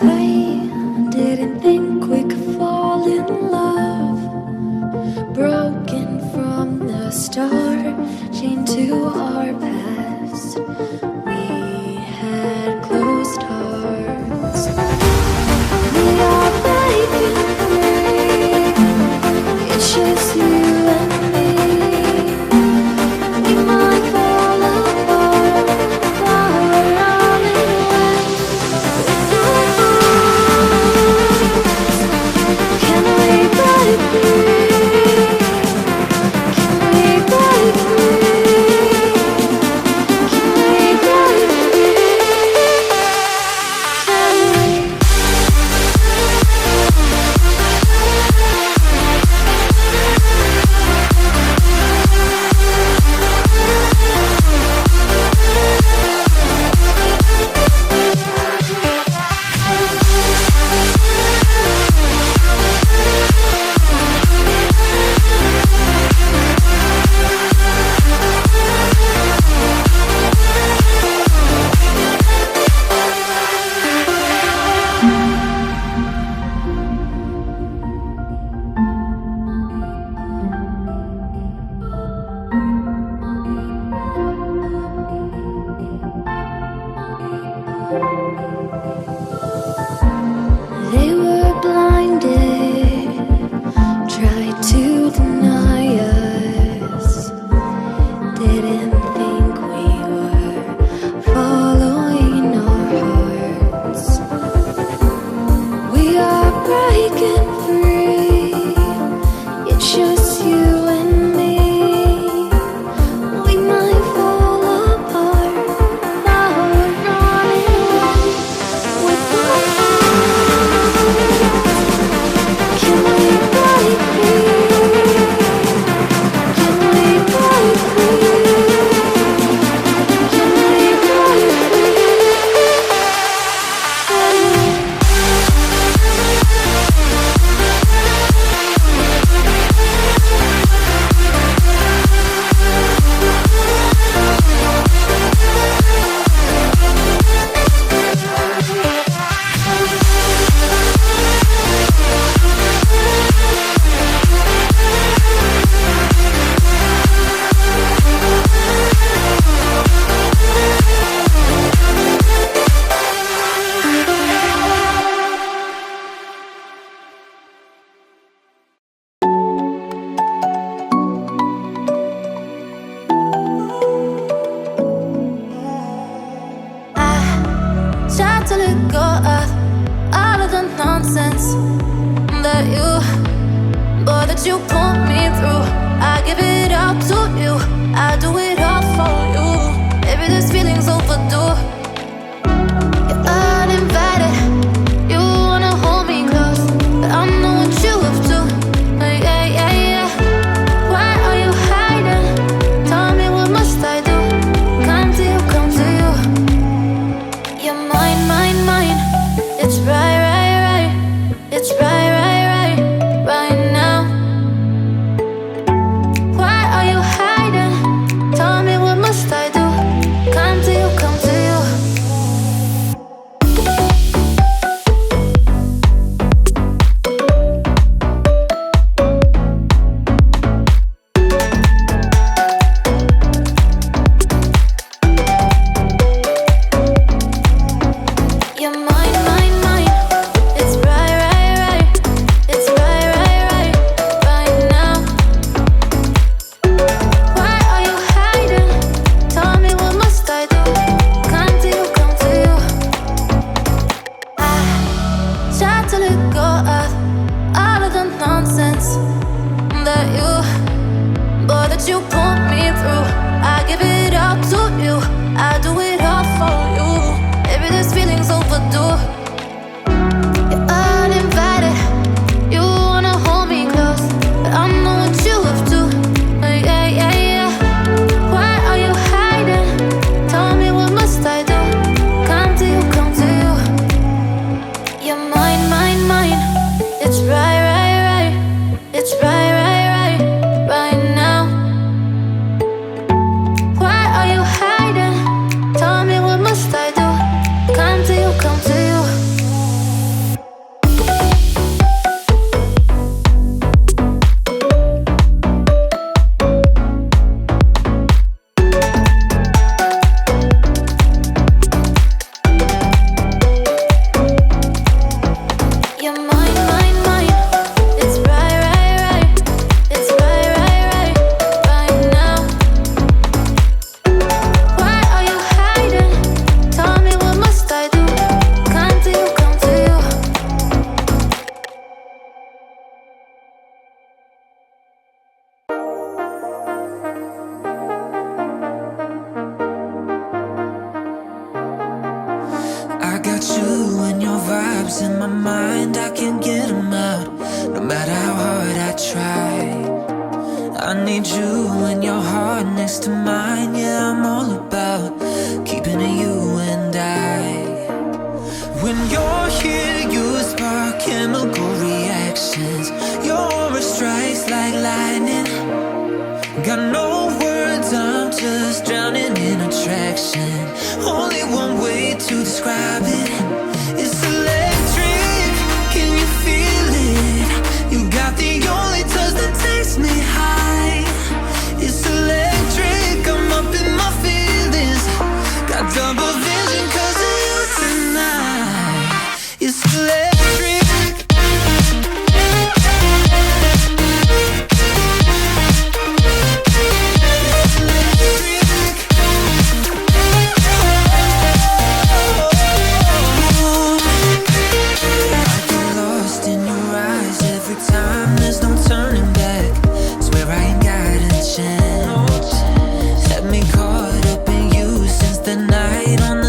I didn't think we could fall in love. Broken from the start, chained to our past. We had closed hearts. We are breaking free. It's just you and me. We might fall apart while we're running away with our hearts. Can we break free? Can we break free? go of all of the nonsense that you put me through. I give it all to you, I do it all for you. Maybe this feeling's overdue. You're uninvited, you wanna hold me close, but I know what you have to. Yeah, yeah, yeah. Why are you hiding? Tell me, what must I do? Come to you, come to you. You're mine, mine, mine. It's right, right, right. It's right, right, right, right now. Why are you hiding? Tell me, what must I do? Come to you, come to you. You're mine, mine, mine. It's right, right, right. It's right, right, right, right now. Why are you hiding? Tell me, what must I do? Come to you, come to you. I try to let go of all of the nonsense that you put me through. I give it all to you, I do it all for you. Maybe this feeling's overdue. You're uninvited, you wanna hold me close, but I know what you have to. Yeah, yeah, yeah. Why are you hiding? Tell me, what must I do? Come to you, come to you. You're mine, mine, mine. It's right, right, right. It's right, right, right, right now. Why are you hiding? Tell me, what must I do? Come to you, come to you. You're mine, mine, mine. It's right, right, right. It's right, right, right, right now. Why are you hiding? Tell me, what must I do? Come to you, come to you. I got you and your vibes in my mind, I can't get them out, no matter how hard I try. I need you and your heart next to mine, yeah, I'm all about keeping it you and I. When you're here, you spark chemical reactions, your aura strikes like lightning. Got no words, I'm just drowning in attraction. Only one way to describe it. It's electric, can you feel it? You got the only touch that takes me high. It's electric, I'm up in my feelings. Got double vision 'cause of you tonight. It's electric. Had me caught up in you since the night on the